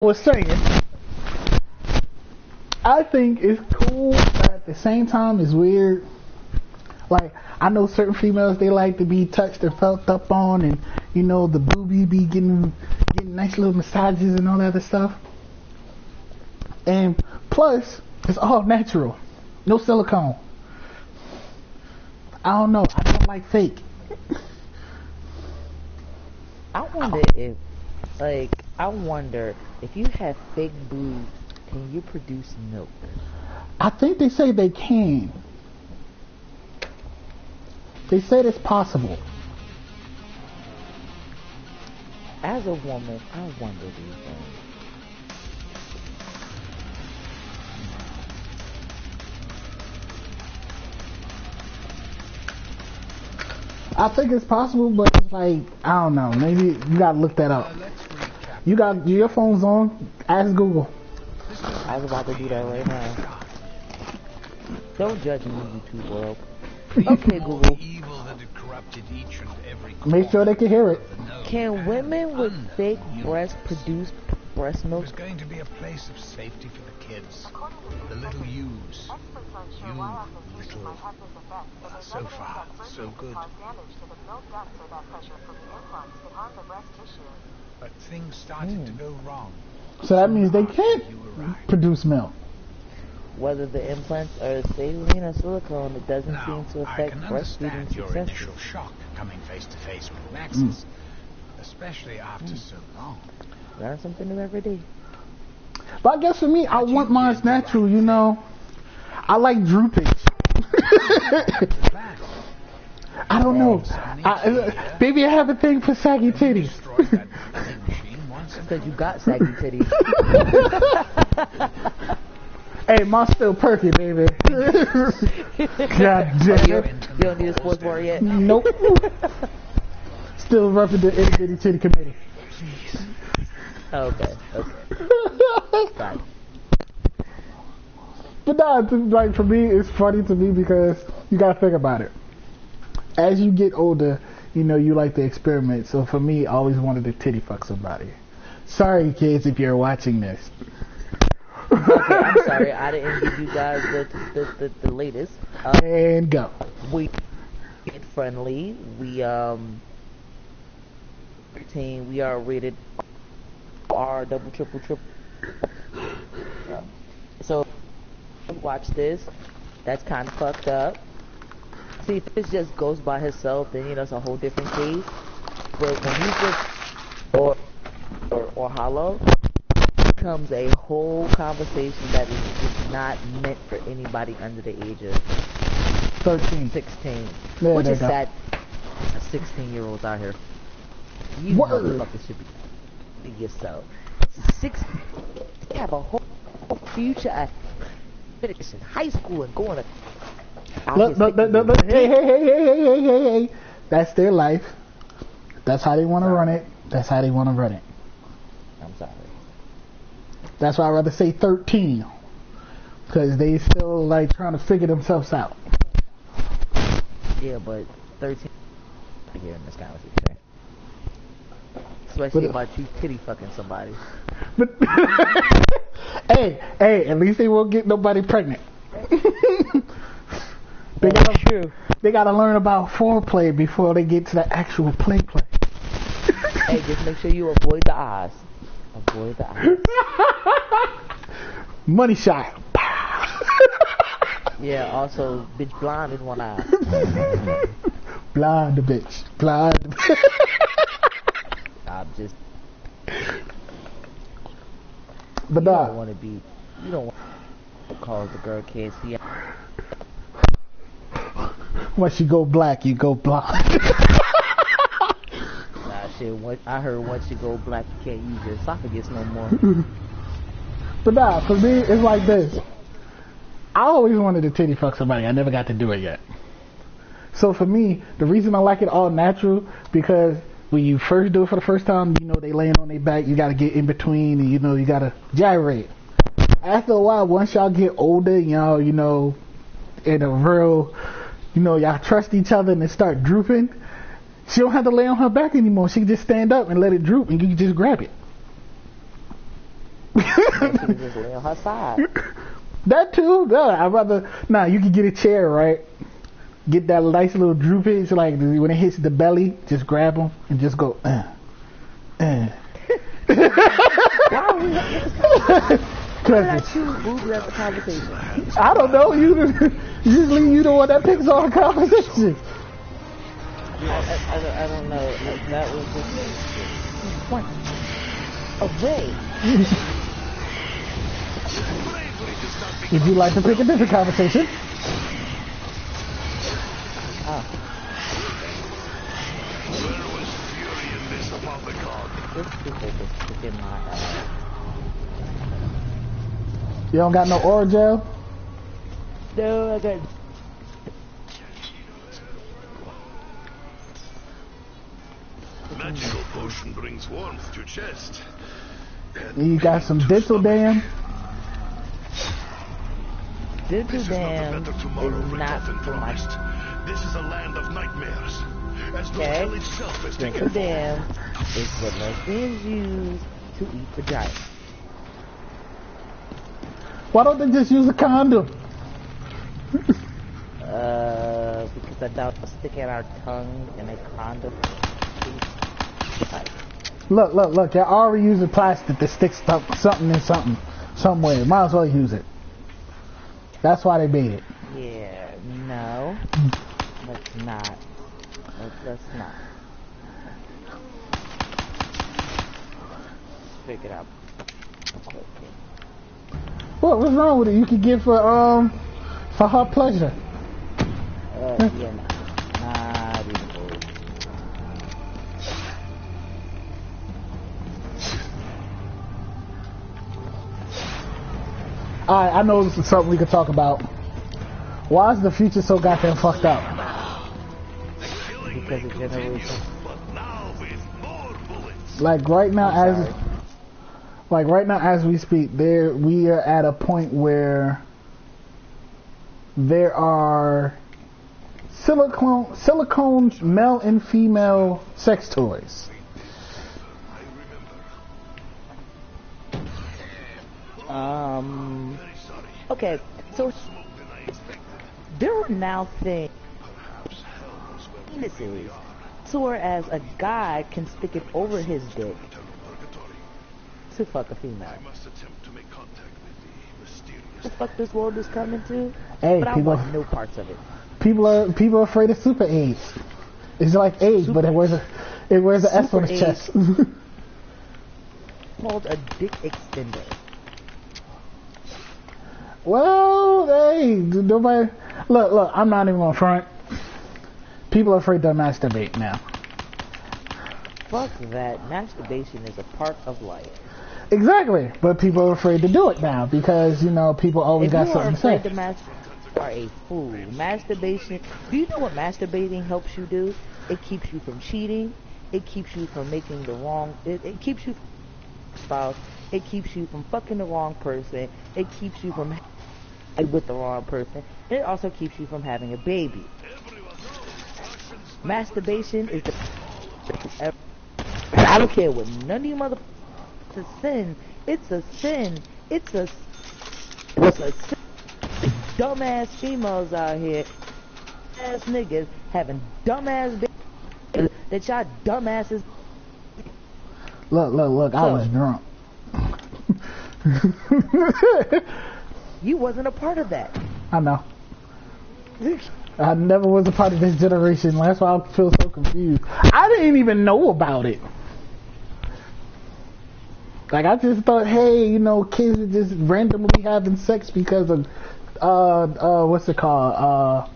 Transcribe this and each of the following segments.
was saying, I think it's cool, but at the same time, it's weird. Like, I know certain females, they like to be touched and felt up on, and you know, the booby be getting nice little massages and all that other stuff. And plus, it's all natural, no silicone. I don't know. I don't like fake. I wonder if you have fake boobs, can you produce milk? I think they say they can. They said it's possible. As a woman, I wonder these things. I think it's possible, but it's like, I don't know. Maybe you gotta look that up. You got your phone's on. Ask Google. I was about to do that right now. Don't judge me, YouTube world. Okay, Google. Make sure they can hear it. Can women with fake breasts produce breast milk? It's going to be a place of safety for the kids. The little ewes. You little... So far, so good. But things started to go wrong. So that means they can't produce milk. Whether the implants are saline or silicone, it doesn't seem to affect breastfeeding your success. initial shock coming face to face with Maxis, especially after so long. Learn something new every day. But I guess for me, I want mine natural, you know. I like droopage. I don't know. Maybe I have a thing for saggy titties. Because you got saggy titties. Hey, mine's still perky, baby. God damn it. You don't need a sports bar yet? Nope. Still roughing the itty bitty titty committee. Okay. Fine. But nah, like for me, it's funny to me because you gotta think about it. As you get older, you know, you like to experiment. So for me, I always wanted to titty fuck somebody. Sorry, kids, if you're watching this. Okay, I'm sorry, I didn't give you guys the latest. And go. We get friendly. We are rated R double triple. So watch this. That's kind of fucked up. See, if it just goes by himself, then you know it's a whole different case. But when you just or hollow, becomes a whole conversation that is just not meant for anybody under the age of 13, 16, yeah, which is sad. 16-year-olds out here, you motherfuckers should be yourself. 16, they have a whole future at finishing high school and going to. Look, hey. That's their life. That's how they want to run it. That's how they want to run it. I'm sorry. That's why I'd rather say 13. Because they still like trying to figure themselves out. Yeah, but 13 here in this conversation. Especially about you titty fucking somebody. But hey, at least they won't get nobody pregnant. They gotta learn about foreplay before they get to the actual play. Hey, just make sure you avoid the eyes. Avoid the eyes. Money shot. Yeah, also, bitch blind in one eye. Blind the bitch. I'm just. But you don't want to call the girl can't see. Once you go black, you go blind. Nah, shit. I heard once you go black, you can't use your esophagus no more. But nah, for me, it's like this. I always wanted to titty fuck somebody. I never got to do it yet. So for me, the reason I like it all natural, because when you first do it for the first time, you know, they laying on their back, you gotta get in between, and you know, you gotta gyrate. After a while, once y'all get older, y'all, you know, in a real, you know, y'all trust each other and it start drooping, she don't have to lay on her back anymore. She can just stand up and let it droop, and you can just grab it. She could just lay on her side. That too. No, I'd rather. Nah, you can get a chair, right? Get that nice little droopage, like when it hits the belly, just grab them and just go. Why are we Why did I choose boobies as a conversation? I don't know. Usually you the one that picks on the conversation. I don't know. That was just one. Away. Would you like to pick a different conversation? Oh. Where was fury in this above the god? This stupid is in my You don't got no oral gel? No, I got. Magical potion brings warmth to chest. You got some dental dam? Dental dam is not for my. This is a land of nightmares. As though Okay. hell itself is Dental taken dam is what lesbians use to eat vagina. Why don't they just use a condom? Because I doubt we'll stick out our tongue in a condom. Look, you're already using plastic that sticks something in something, somewhere. Might as well use it. That's why they made it. Yeah, no. Let's not. Let's not. Figure it out. Okay. What's wrong with it? You could get for her pleasure. Yeah, not even close. I know this is something we could talk about. Why is the future so goddamn fucked up? Because of generation. but now with more bullets. Like right now, as we speak, we are at a point where there are silicone male and female sex toys. Okay, so there are now things, penises, so whereas a guy can stick it over his dick to fuck a female. The fuck this world is coming to? Hey, but I want no parts of it. People are afraid of super AIDS. It's like AIDS, but it wears an S on its chest. Called a dick extender. Well, hey, nobody. Look. I'm not even on front. People are afraid to masturbate now. Fuck that. Masturbation is a part of life. Exactly, but people are afraid to do it now because people always got something to say. If you are a fool. Masturbation. Do you know what masturbating helps you do? It keeps you from cheating. It keeps you from making the wrong. It keeps you from spouse. It keeps you from fucking the wrong person. It keeps you from with the wrong person. And it also keeps you from having a baby. Masturbation is the. I don't care what none of you motherfuckers. It's a sin. It's a sin. It's a sin. Dumbass females out here, ass niggas having dumbass babies that y'all dumbasses. Look. I was drunk. You wasn't a part of that. I know. I never was a part of this generation. That's why I feel so confused. I didn't even know about it. Like, I just thought, hey, kids are just randomly having sex because of, what's it called?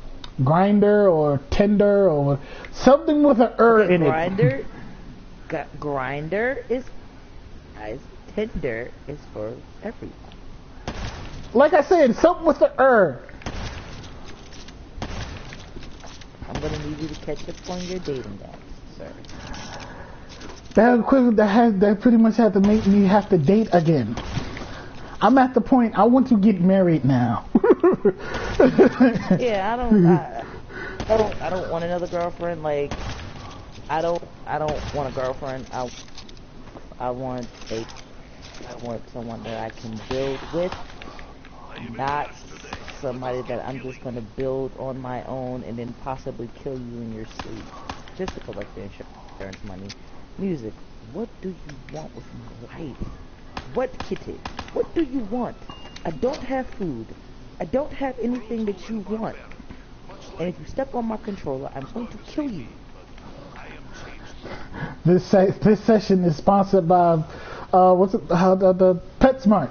Grinder or Tinder or something with an in it. Grinder is, guys, Tinder is for everyone. Like I said, something with an I'm gonna need you to catch up on your dating apps, sir. That pretty much had to make me have to date again. I'm at the point I want to get married now. Yeah, I don't want another girlfriend. Like, I don't want a girlfriend. I want a I want someone that I can build with, not somebody that I'm just gonna build on my own and then possibly kill you in your sleep just to collect the insurance money. Music, what do you want with my life? What, Kitty? What do you want? I don't have food. I don't have anything that you want. And if you step on my controller, I'm going to kill you. This session is sponsored by the PetSmart.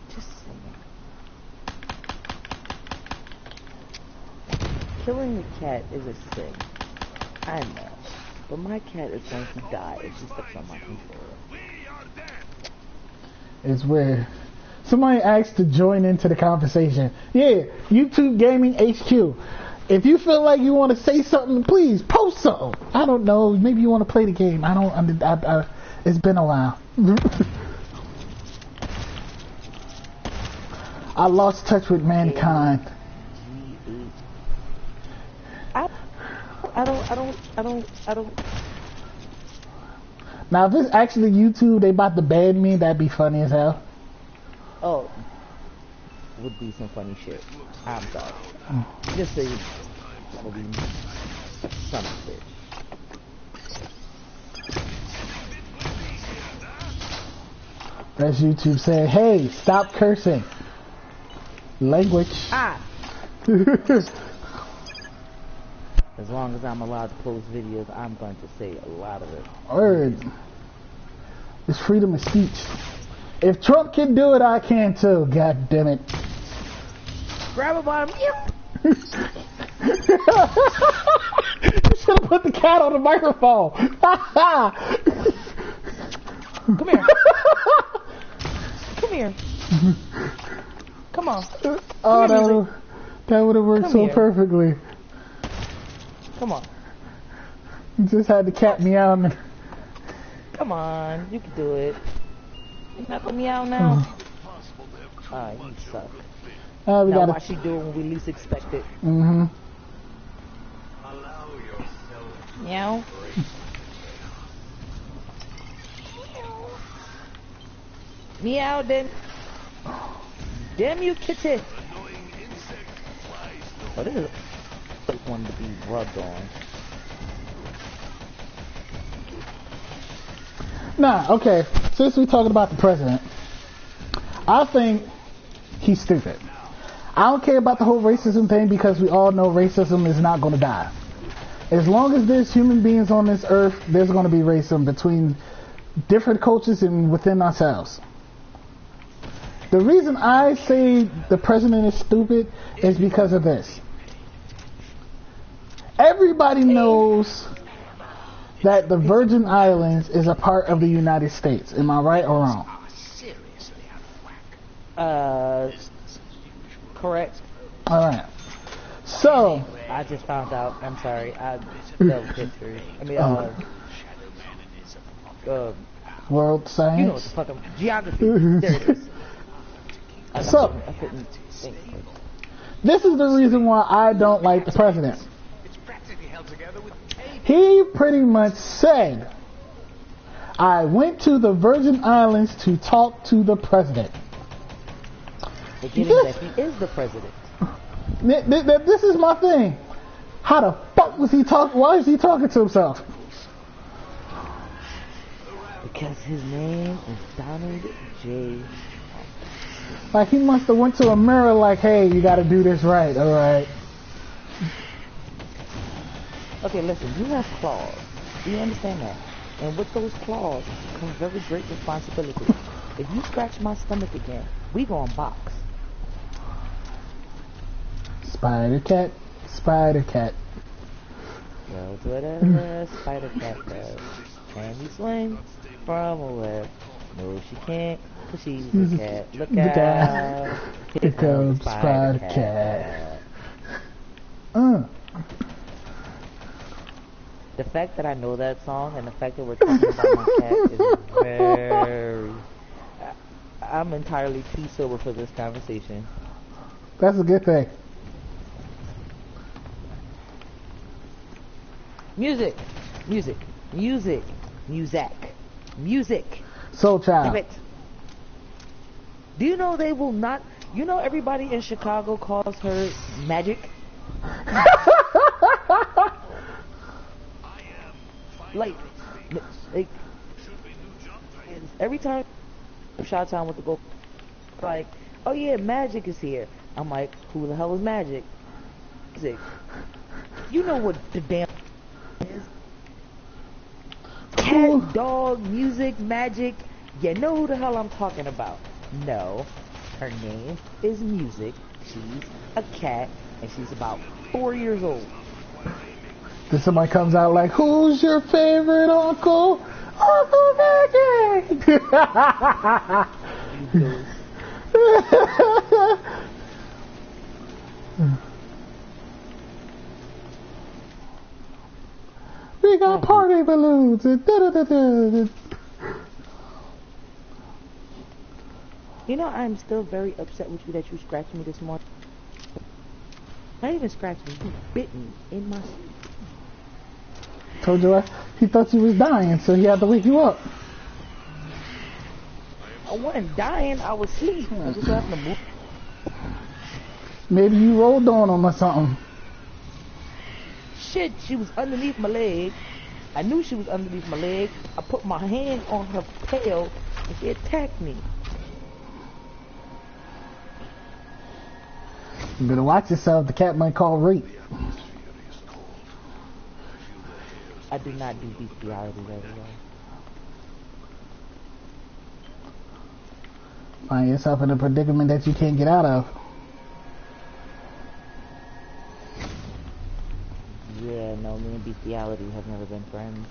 Just saying. Killing a cat is a sin. I know. But my cat is going to die if she steps on my controller. It's weird. Somebody asked to join into the conversation. Yeah, YouTube Gaming HQ. If you feel like you want to say something, please post something. I don't know. Maybe you want to play the game. I don't. It's been a while. I lost touch with mankind. I don't. Now, if it's actually YouTube, they about to ban me. That'd be funny as hell. Oh, would be some funny shit. I'm sorry. Just say that would be son of a bitch. That's YouTube saying, "Hey, stop cursing." Language. Ah. As long as I'm allowed to post videos, I'm going to say a lot of it. Word. It's freedom of speech. If Trump can do it, I can too. God damn it. Grab him by him. You should have put the cat on the microphone. Come here. Come here. Come on. Oh, that would have worked so perfectly. Come on. You just had the cat meow. Come on. You can do it. You're not gonna meow now. Alright, you suck. We now gotta watch you do it when we least expect it. Mm-hmm. Meow. Meow then. Damn you, kitty. Oh, this is one to be rubbed on. Nah, okay. Since we're talking about the president, I think he's stupid. I don't care about the whole racism thing because we all know racism is not going to die. As long as there's human beings on this earth, there's going to be racism between different cultures and within ourselves. The reason I say the president is stupid is because of this. Everybody knows that the Virgin Islands is a part of the United States. Am I right or wrong? Correct. Alright. So, I just found out. I'm sorry. I love history. I mean, world science? You know what the fuck I'm... Geography. There it is. So, I couldn't think. this is the reason why I don't like the president. He pretty much said, I went to the Virgin Islands to talk to the president. Forgetting that he is the president. This is my thing. How the fuck was he talking? Why is he talking to himself? Because his name is Donald J. Like he must have went to a mirror like, hey, you gotta do this right, alright. Okay, listen, you have claws. Do you understand that? And with those claws comes very great responsibility. If you scratch my stomach again, we gon' box. Spider cat, spider cat. Does whatever spider cat does. Can he swing from a web? No, she can't, cause she's a cat. Look out. Here comes spider cat. The fact that I know that song and the fact that we're talking about my cat is very... I'm entirely too sober for this conversation. That's a good thing. Music. Music. Music. Soul Child. Damn it. Do you know they will not? You know everybody in Chicago calls her Magic. like every time Chi-Town with the go, like, oh yeah, Magic is here. I'm like, who the hell is Magic? You know what the damn is? Cat, dog, music, magic. You know who the hell I'm talking about? No, her name is Music. She's a cat, and she's about 4 years old. Then somebody comes out like, who's your favorite uncle? Uncle Magic! We got party balloons and da-da-da-da. You know, I'm still very upset with you that you scratched me this morning. Not even scratched me, you bit me in my sleep. Told you he thought you was dying, so he had to wake you up. I wasn't dying, I was asleep. I just happened to move. Maybe you rolled on him or something. Shit, she was underneath my leg. I knew she was underneath my leg. I put my hand on her tail and she attacked me. You better watch yourself. The cat might call rape. I do not do bestiality right away. Find yourself in a predicament that you can't get out of. Yeah, no, me and bestiality have never been friends.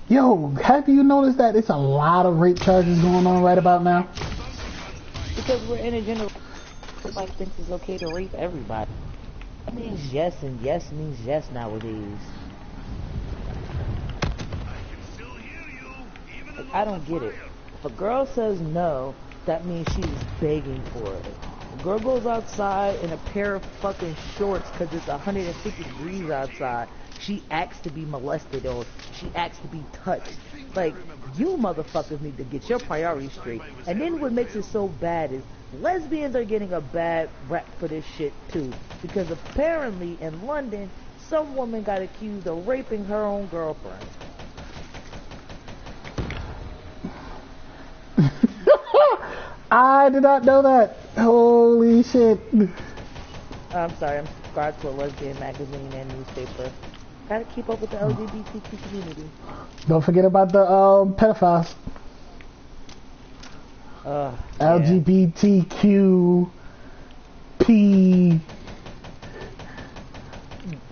Yo, have you noticed that it's a lot of rape charges going on right about now? Because we're in a generation like thinks it's okay to rape everybody. That means yes, and yes means yes nowadays. Like, I don't get it. If a girl says no, that means she's begging for it. A girl goes outside in a pair of fucking shorts because it's 150 degrees outside. She asks to be molested or she asks to be touched. Like, you motherfuckers need to get your priorities straight. And then what makes it so bad is lesbians are getting a bad rap for this shit too. Because apparently in London, some woman got accused of raping her own girlfriend. I did not know that. Holy shit. I'm sorry, I'm subscribed to a lesbian magazine and newspaper. Gotta keep up with the LGBTQ community. Don't forget about the pedophiles. LGBTQ P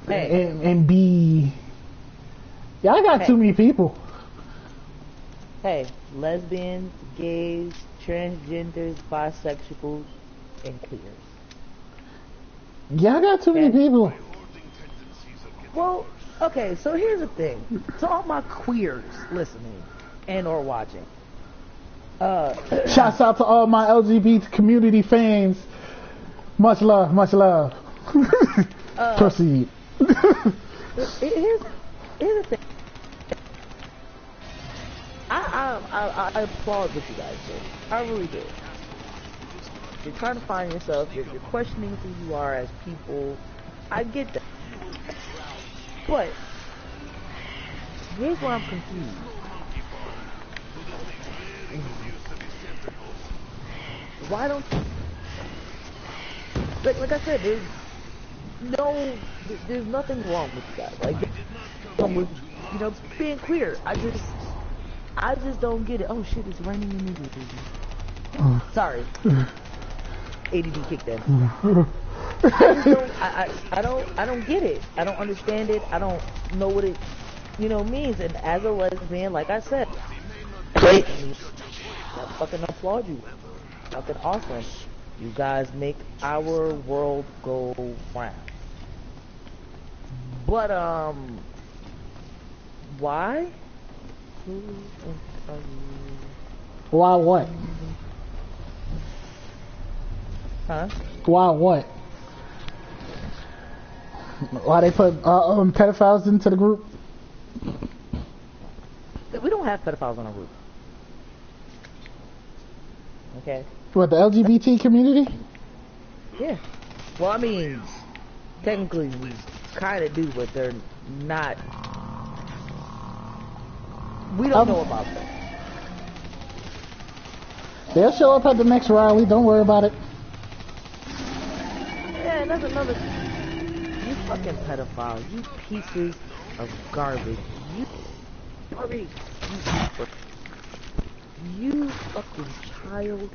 and B. Yeah, I got too many people. Hey, lesbians, gays, transgenders, bisexuals, and queers. Yeah, I got too many people. Well, okay, so here's the thing. To all my queers listening and or watching. Shouts out to all my LGBT community fans. Much love, much love. Proceed. Here's the thing. I applaud what you guys do. I really do. You're trying to find yourself. You're questioning who you are as people. I get that. But here's where I'm confused. Why don't you, like I said, there's nothing wrong with you guys. Like, with, you know, being queer. I just don't get it. Oh shit, it's raining in New Jersey. Sorry. ADD kicked in. I don't get it. I don't understand it. I don't know what it, means. And as a lesbian, like I said, I fucking applaud you. Fucking awesome. You guys make our world go round. But why? Why what? Huh? Why what? Why they put pedophiles into the group? We don't have pedophiles on our roof. Okay? What, the LGBT community? Yeah. Well, I mean, technically we kind of do, but they're not. We don't know about them. They'll show up at the next rally. Don't worry about it. Yeah, that's another. You fucking pedophile. You pieces of garbage. You fucking child.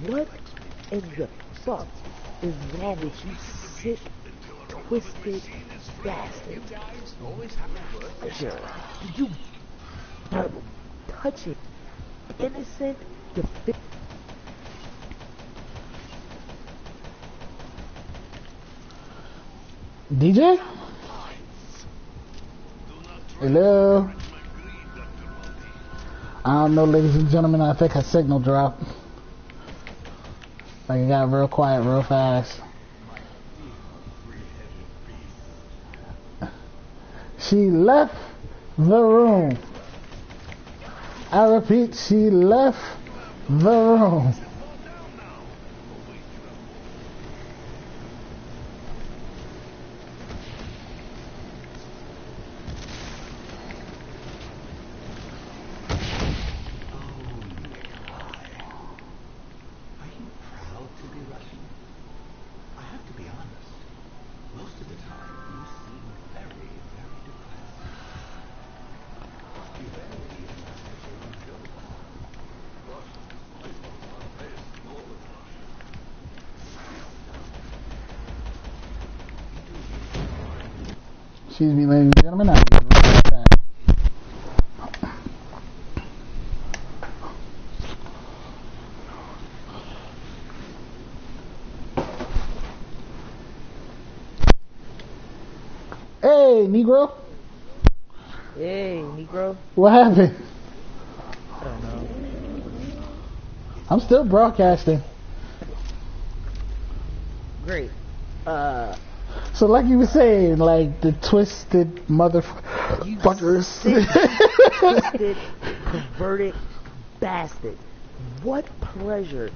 What in the fuck is wrong with you sick, twisted bastard? You touching innocent, DJ? Hello? I don't know, ladies and gentlemen. I think her signal dropped. Like it got real quiet real fast. She left the room. I repeat, she left the room. Excuse me, ladies and gentlemen. I'll be right back. Hey, Negro. Hey, Negro. What happened? I don't know. I'm still broadcasting. Great. So like you were saying, like the twisted motherfuckers. Twisted, perverted bastard. What pleasure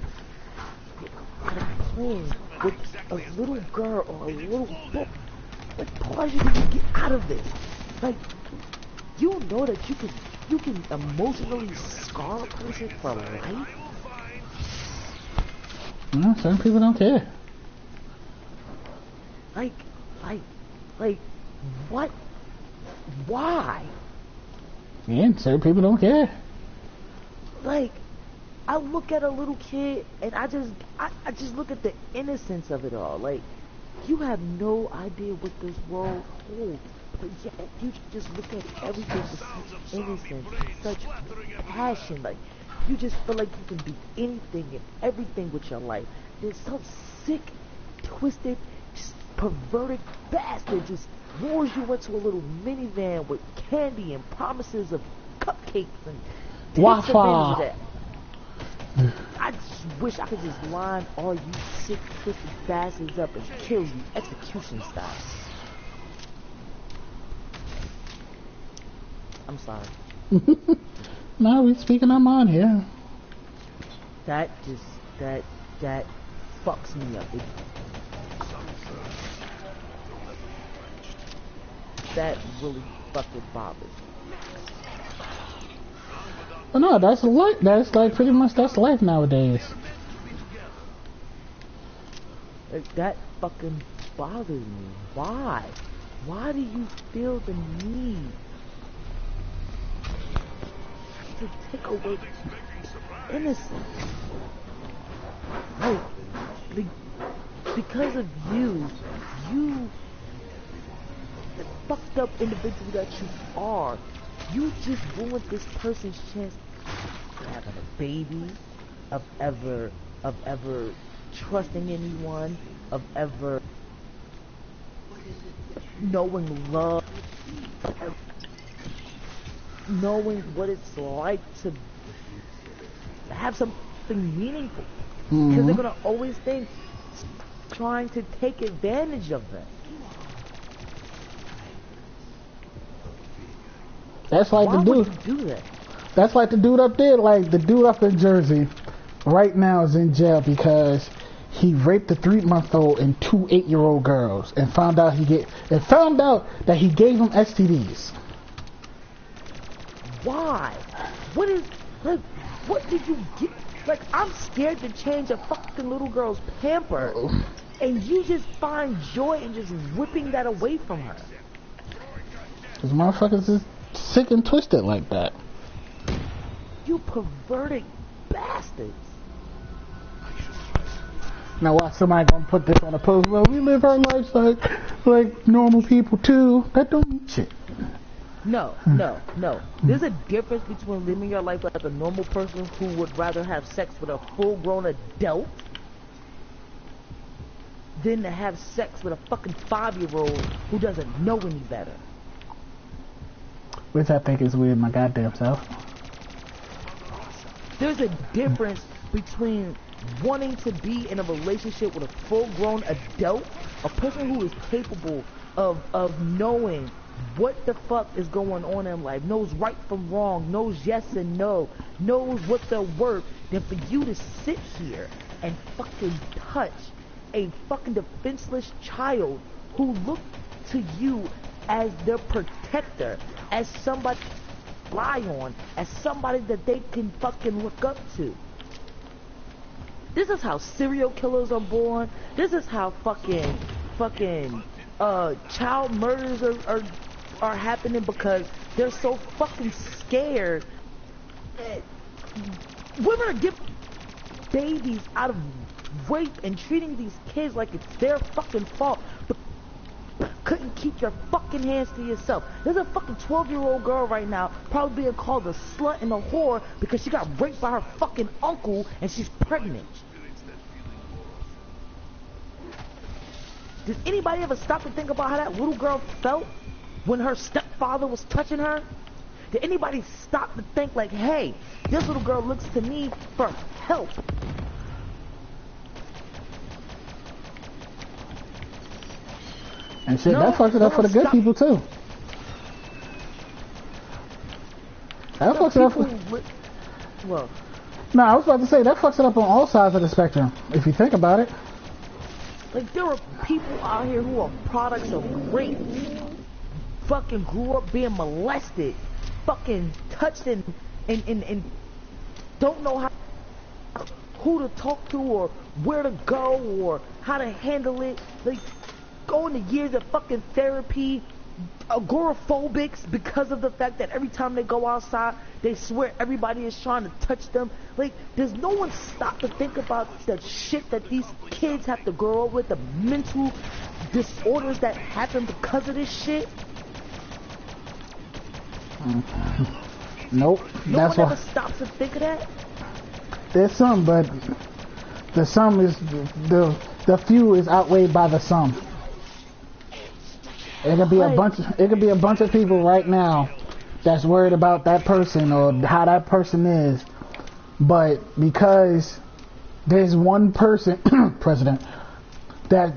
out of playing with a little girl or a little boy? What pleasure do you get out of this? Like, you know that you can emotionally scar a person for life? No, certain people don't care. Like, what? Why? Yeah, certain people don't care. Like, I look at a little kid and I just look at the innocence of it all. Like, you have no idea what this world holds, but yet you just look at everything with such innocence, such passion. Like, you just feel like you can do anything and everything with your life. There's some sick, twisted, perverted bastard just lures you into a little minivan with candy and promises of cupcakes and takes advantage of that. I just wish I could just line all you sick, twisted bastards up and kill you execution style. I'm sorry. No, we speaking our mind here. That fucks me up. That really fucking bothers me. But no, that's life. That's like pretty much that's life nowadays. Like, that fucking bothers me. Why? Why do you feel the need to take away innocence? Like, because of you, the fucked up individual that you are, you just ruined this person's chance of having a baby, of ever trusting anyone, of ever knowing love, knowing what it's like to have something meaningful. Because they're gonna always think trying to take advantage of them. That's like Why the dude. would you do that? That's like the dude up there. Like the dude up in Jersey, right now is in jail because he raped a 3-month-old and 2 8-year-old girls, and found out that he gave them STDs. Why? What is like? What did you get? Like, I'm scared to change a fucking little girl's pamper, and you just find joy in just whipping that away from her. Cause motherfuckers is sick and twisted like that. You perverted bastards. Now watch somebody gonna put this on a post. Well, we live our lives like normal people too. That don't mean shit. No. There's a difference between living your life like a normal person who would rather have sex with a full-grown adult than to have sex with a fucking 5-year-old who doesn't know any better. Which I think is weird my goddamn self. There's a difference between wanting to be in a relationship with a full-grown adult, a person who is capable of knowing what the fuck is going on in life, knows right from wrong, knows yes and no, knows what they're worth, than for you to sit here and fucking touch a fucking defenseless child who look to you as their protector, as somebody to rely on, as somebody that they can fucking look up to. This is how serial killers are born. This is how fucking child murders are happening, because they're so fucking scared that women are giving babies out of rape and treating these kids like it's their fucking fault, but couldn't keep your fucking hands to yourself. There's a fucking 12-year-old girl right now probably being called a slut and a whore because she got raped by her fucking uncle and she's pregnant. Does anybody ever stop to think about how that little girl felt when her stepfather was touching her? Did anybody stop to think like, hey, this little girl looks to me for help? And shit, that fucks it up for the good people too. That fucks it up for... Well, No, I was about to say, that fucks it up on all sides of the spectrum, if you think about it. like, there are people out here who are products of rape, fucking grew up being molested, fucking touched and don't know who to talk to or where to go or how to handle it. Like, going to years of fucking therapy, agoraphobics because of the fact that every time they go outside, they swear everybody is trying to touch them. Like, does no one stop to think about the shit that these kids have to grow up with, the mental disorders that happen because of this shit? Nope. No That's one why ever stops to think of that? there's some, but the sum is the few is outweighed by the sum. It could be a bunch of people right now that's worried about that person or how that person is, but because there's one person, president, that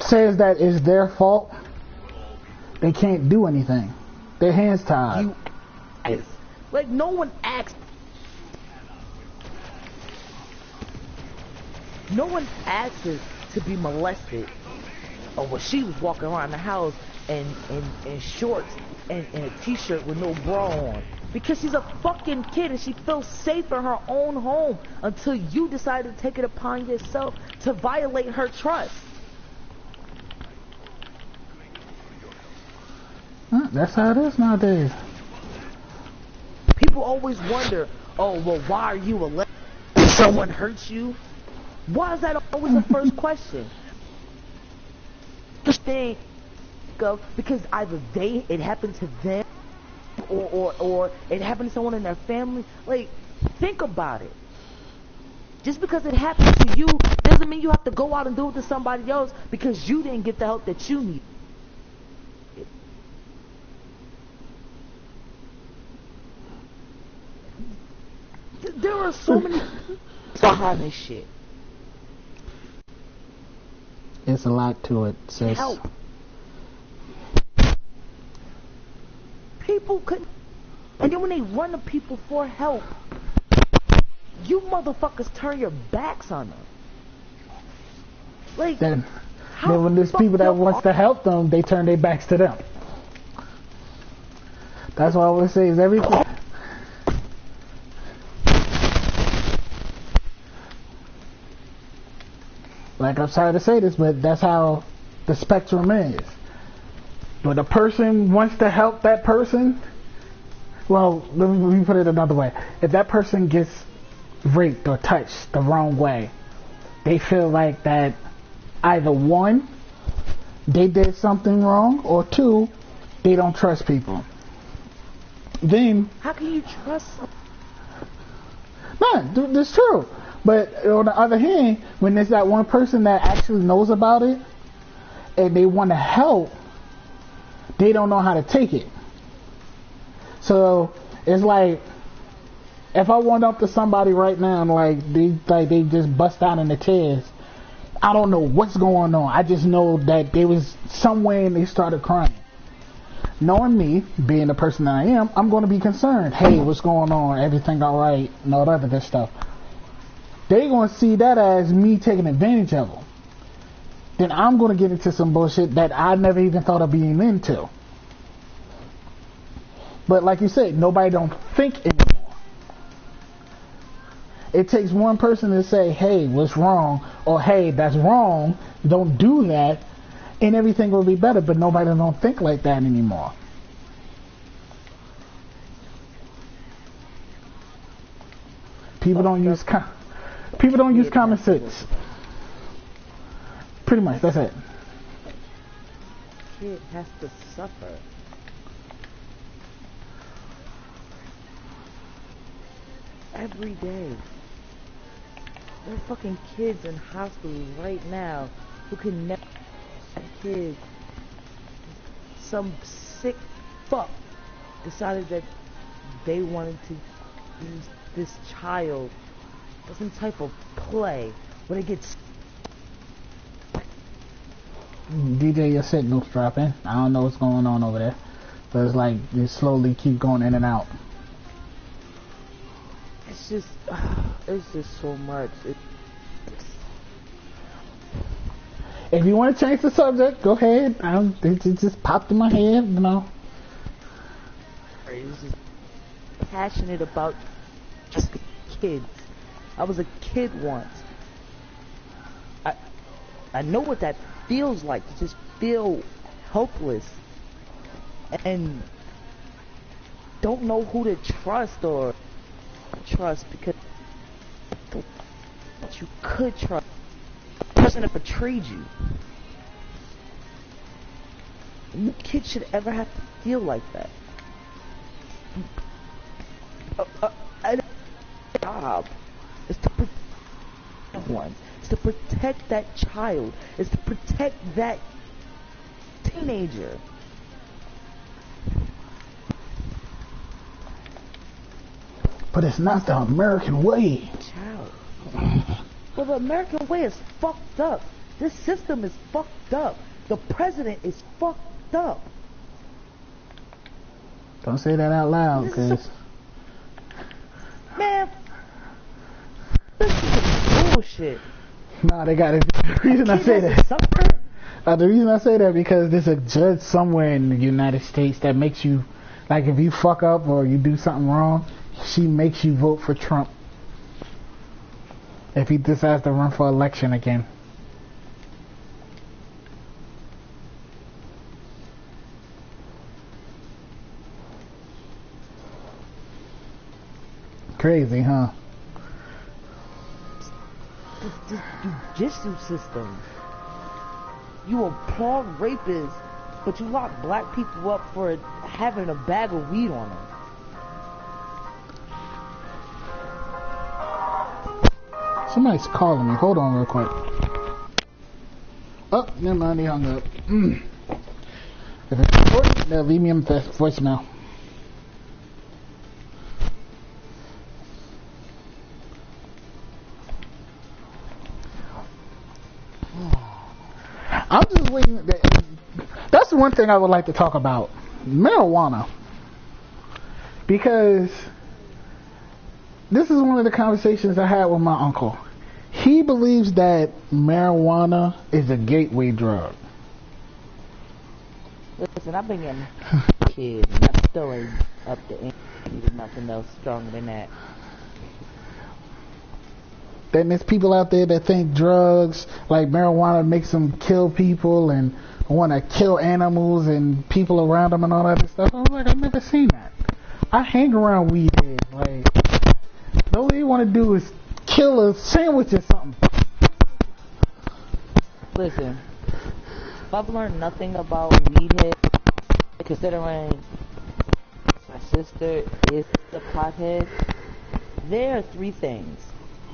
says that it's their fault, they can't do anything. Their hands tied. Like, no one asks. No one asks her to be molested. Or when she was walking around the house in shorts and a t-shirt with no bra on. Because she's a fucking kid and she feels safe in her own home until you decide to take it upon yourself to violate her trust. That's how it is nowadays. People always wonder, oh, well, why are you alleged? Someone hurts you? Why is that always the first question? Think of, because either it happened to them, or it happened to someone in their family. Like, think about it. Just because it happened to you doesn't mean you have to go out and do it to somebody else because you didn't get the help that you need. There are so many behind this shit. It's a lot to it, sis. Help. People couldn't And then when they run to people for help, you motherfuckers turn your backs on them. Like, then when there's people that wants to help them, they turn their backs to them. That's what I always say is everything. Like, I'm sorry to say this, but that's how the spectrum is. When a person wants to help that person, well, let me put it another way. If that person gets raped or touched the wrong way, they feel like that either one, they did something wrong, or two, they don't trust people. Then how can you trust them? No, that's true. But on the other hand, when there's that one person that actually knows about it and they want to help, they don't know how to take it. So it's like, if I went up to somebody right now and they just bust out in the tears, I don't know what's going on. I just know that they was somewhere and they started crying. Knowing me, being the person that I am, I'm going to be concerned. Hey, what's going on? Everything all right? And all that other good stuff. They're going to see that as me taking advantage of them. Then I'm going to get into some bullshit that I never even thought of being into. But like you said, nobody don't think anymore. It takes one person to say, hey, what's wrong? Or hey, that's wrong. Don't do that. And everything will be better, but nobody don't think like that anymore. People don't use common sense. Pretty much, that's it. Kid has to suffer. Every day. There are fucking kids in hospitals right now who can never kids. Some sick fuck decided that they wanted to use this child as some type of play when it gets. DJ, your signal's dropping. I don't know what's going on over there, but it's like they slowly keep going in and out. It's just so much. If you want to change the subject, go ahead. It just popped in my head, you know. I was just passionate about just kids. I was a kid once. I know what that feels like, to just feel helpless and don't know who to trust or trust, because you could trust the person that betrayed you. No kid should ever have to feel like that. A job is to protect one. It's to protect that child. It's to protect that teenager. But it's not the American way. Child. Well, the American way is fucked up. This system is fucked up. The president is fucked up. Don't say that out loud, cause man, this is bullshit. Nah, they got it. The reason I say that. The reason I say that because there's a judge somewhere in the United States that makes you, like, if you fuck up or you do something wrong, she makes you vote for Trump if he decides to run for election again. Crazy, huh? This jujitsu system. You applaud rapists, but you lock black people up for having a bag of weed on them. Somebody's calling me. Hold on real quick. Oh, never mind. He hung up. If it's important, they'll leave me a voicemail. I'm just waiting. That's one thing I would like to talk about. Marijuana. Because this is one of the conversations I had with my uncle. He believes that marijuana is a gateway drug. Listen, I've been getting kids, and I still ain't up to anything, nothing else stronger than that. Then there's people out there that think drugs, like marijuana, makes them kill people and want to kill animals and people around them and all that stuff. I was like, I've never seen that. I hang around weed heads. Like, all they want to do is kill a sandwich or something. Listen, if I've learned nothing about weed heads, considering my sister is a pothead, there are three things: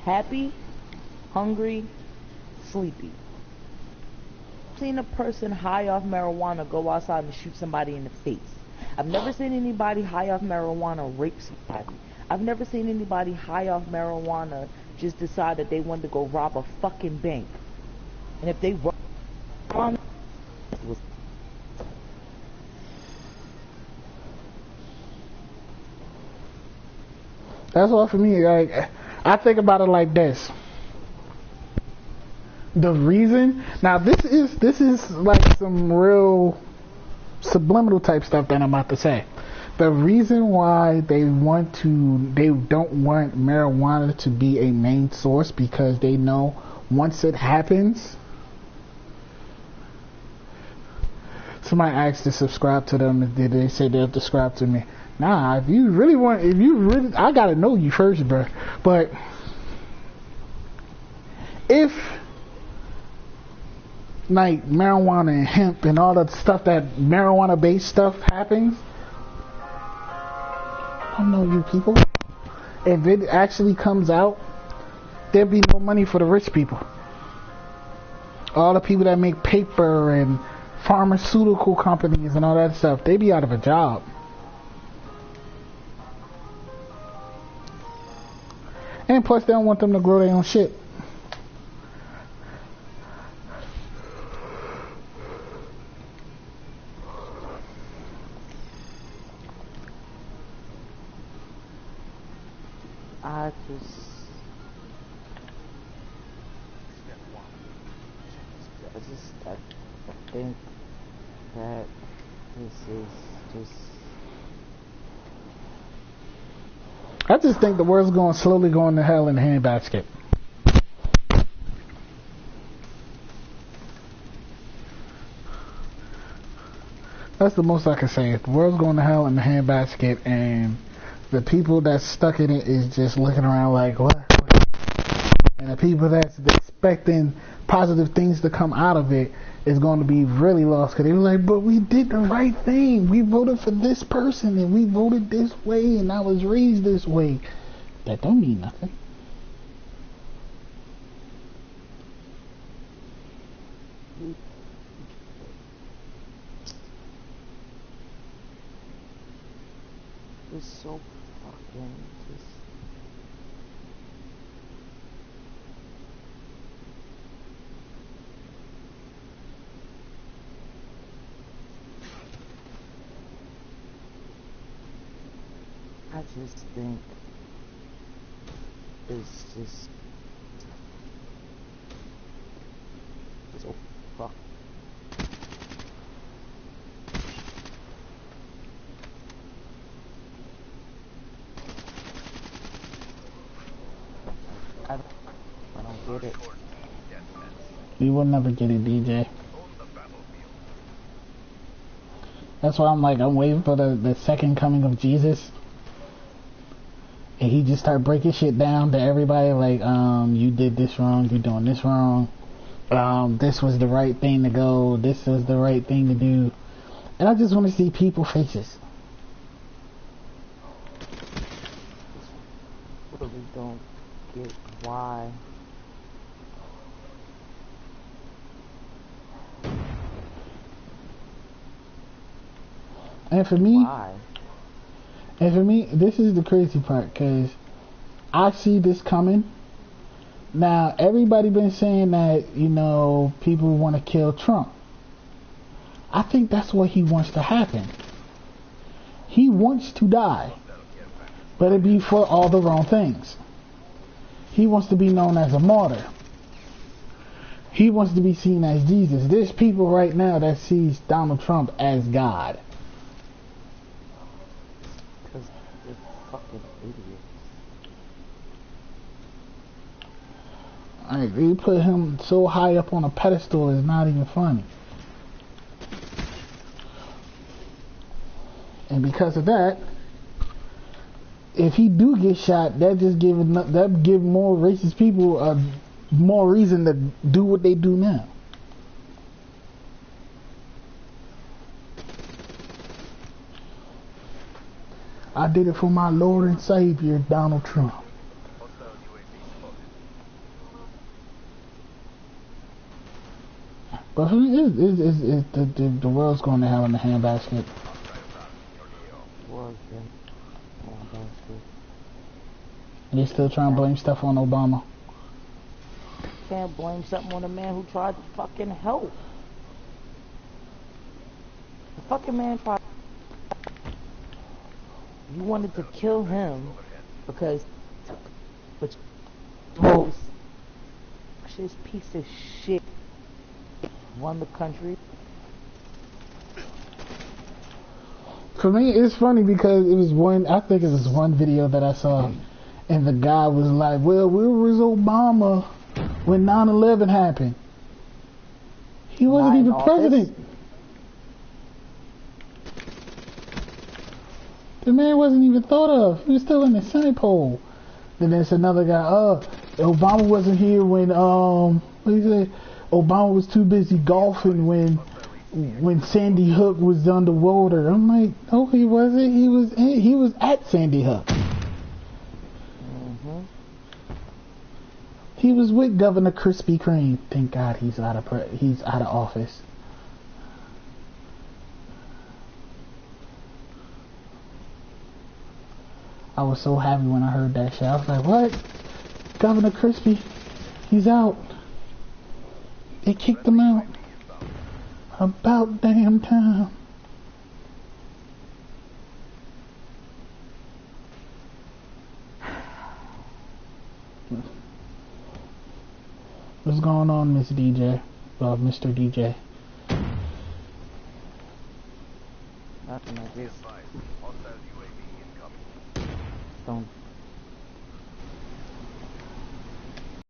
happy, hungry, sleepy. I've seen a person high off marijuana go outside and shoot somebody in the face. I've never seen anybody high off marijuana rape somebody. I've never seen anybody high off marijuana just decide that they wanted to go rob a fucking bank. And if they rob, that's all for me. Like, I think about it like this. The reason, now this is like some real subliminal type stuff that I'm about to say. The reason why they don't want marijuana to be a main source, because they know once it happens, somebody asked to subscribe to them, and they say they'll subscribe to me. Nah, if you really, I gotta know you first, bro. But if like marijuana and hemp and all that stuff, that marijuana based stuff happens, I don't know you people. If it actually comes out, there'd be no money for the rich people. All the people that make paper and pharmaceutical companies and all that stuff, they'd be out of a job. And plus, they don't want them to grow their own shit. I think that this is just... I just think the world's slowly going to hell in a handbasket. That's the most I can say. The world's going to hell in a handbasket, and the people that's stuck in it is just looking around like, what? And the people that's expecting positive things to come out of it is going to be really lost, because they were like, but we did the right thing. We voted for this person, and we voted this way, and I was raised this way. That don't mean nothing. It's so fucking just... I just think it's just so fuck. I don't get it. You will never get it, DJ. That's why I'm like, I'm waiting for the second coming of Jesus. And he just start breaking shit down to everybody, like, you did this wrong, you're doing this wrong. This was the right thing to go, this was the right thing to do. And I just want to see people's faces. I really don't get why. And for me, Why? And for me, this is the crazy part, because I see this coming. Now, everybody been saying that, you know, people want to kill Trump. I think that's what he wants to happen. He wants to die. but it be for all the wrong things. He wants to be known as a martyr. He wants to be seen as Jesus. There's people right now that sees Donald Trump as God. Because they're fucking idiots. Like, they put him so high up on a pedestal, it's not even funny. And because of that, if he do get shot, that give more racist people more reason to do what they do now. I did it for my Lord and Savior, Donald Trump. But the world's going to hell in the handbasket. They still trying to blame stuff on Obama. Can't blame something on a man who tried to fucking help. The fucking man tried. You wanted to kill him because which this piece of shit won the country. For me, it's funny because it was I think it was one video that I saw, and the guy was like, well, where was Obama when 9/11 happened? He wasn't even president. The man wasn't even thought of. He was still in the Senate poll. Then there's another guy, Obama wasn't here when, what do you say? Obama was too busy golfing when Sandy Hook was underwater. I'm like, no, he wasn't. He was at Sandy Hook. He was with Governor Krispy Kreme. Thank God he's out of office. I was so happy when I heard that shit. I was like, what? Governor Crispy, he's out. They kicked him out. About damn time. What's going on, Miss DJ? Well, Mr. DJ. Nothing like this. Don't